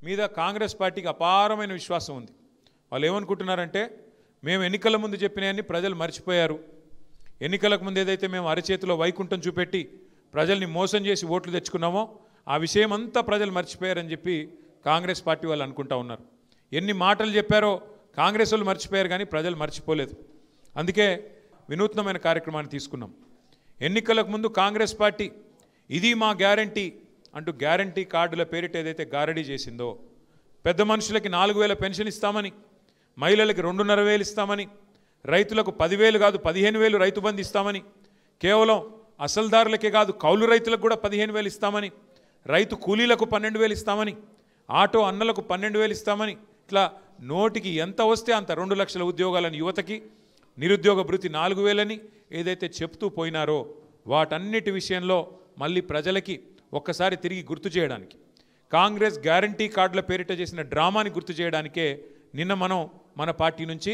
మీద కాంగ్రెస్ పార్టీకి అపారమైన విశ్వాసం ఉంది. వాళ్ళు ఏమనుకుంటున్నారంటే మేము ఎన్నికల ముందు చెప్పినవన్నీ ప్రజలు మర్చిపోయారు, ఎన్నికలకు ముందు ఏదైతే మేము అరచేతిలో వైకుంఠం చూపెట్టి ప్రజల్ని మోసం చేసి ఓట్లు తెచ్చుకున్నామో ఆ విషయం అంతా ప్రజలు మర్చిపోయారని చెప్పి కాంగ్రెస్ పార్టీ వాళ్ళు అనుకుంటా ఉన్నారు. ఎన్ని మాటలు చెప్పారో కాంగ్రెస్ వాళ్ళు మర్చిపోయారు, కానీ ప్రజలు మర్చిపోలేదు. అందుకే వినూత్నమైన కార్యక్రమాన్ని తీసుకున్నాం. ఎన్నికలకు ముందు కాంగ్రెస్ పార్టీ ఇది మా గ్యారంటీ అంటూ గ్యారంటీ కార్డుల పేరిట ఏదైతే గారడీ చేసిందో, పెద్ద మనుషులకి 4,000 పెన్షన్ ఇస్తామని, మహిళలకి 2,500 ఇస్తామని, రైతులకు 10,000 కాదు 15,000 రైతు బంధు ఇస్తామని, కేవలం అసలుదారులకే కాదు కౌలు రైతులకు కూడా 15,000 ఇస్తామని, రైతు కూలీలకు 12,000 ఇస్తామని, ఆటో అన్నలకు 12,000 ఇస్తామని, ఇట్లా నోటికి ఎంత వస్తే అంత 2 లక్షల ఉద్యోగాలను యువతకి, నిరుద్యోగ భృతి 4,000 ఏదైతే చెప్తూ పోయినారో వాటన్నిటి విషయంలో మళ్ళీ ప్రజలకి ఒక్కసారి తిరిగి గుర్తు చేయడానికి, కాంగ్రెస్ గ్యారంటీ కార్డుల పేరిట చేసిన డ్రామాని గుర్తు చేయడానికే నిన్న మనం మన పార్టీ నుంచి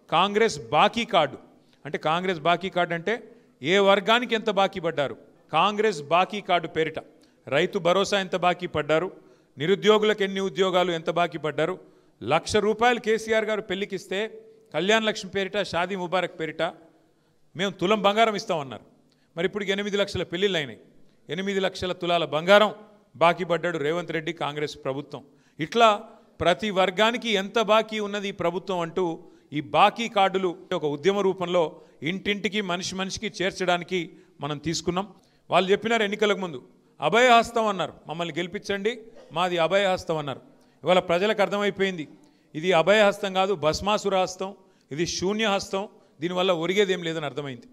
కాంగ్రెస్ బాకీ కార్డు, అంటే కాంగ్రెస్ బాకీ కార్డు అంటే ఏ వర్గానికి ఎంత బాకీ పడ్డారు, కాంగ్రెస్ బాకీ కార్డు పేరిట రైతు భరోసా ఎంత బాకీ పడ్డారు, నిరుద్యోగులకు ఎన్ని ఉద్యోగాలు ఎంత బాకీ పడ్డారు, ₹1,00,000 కేసీఆర్ గారు పెళ్లికిస్తే కళ్యాణ్ లక్ష్మి పేరిట, షాదీ ముబారక్ పేరిట మేము తులం బంగారం ఇస్తామన్నారు. మరి ఇప్పుడు 8 లక్షల పెళ్ళిళ్ళు అయినాయి, 8 లక్షల తులాల బంగారం బాకీ పడ్డాడు రేవంత్ రెడ్డి కాంగ్రెస్ ప్రభుత్వం. ఇట్లా ప్రతి వర్గానికి ఎంత బాకీ ఉన్నది ఈ ప్రభుత్వం అంటూ ఈ బాకీ కార్డులు ఒక ఉద్యమ రూపంలో ఇంటింటికి మనిషి మనిషికి చేర్చడానికి మనం తీసుకున్నాం. వాళ్ళు చెప్పినారు ఎన్నికలకు ముందు అభయహస్తం అన్నారు, మమ్మల్ని గెలిపించండి మాది అభయహస్తం అన్నారు. ఇవాళ ప్రజలకు అర్థమైపోయింది ఇది అభయహస్తం కాదు, భస్మాసుర హస్తం, ఇది శూన్యహస్తం, దీనివల్ల ఒరిగేదేం లేదని అర్థమైంది.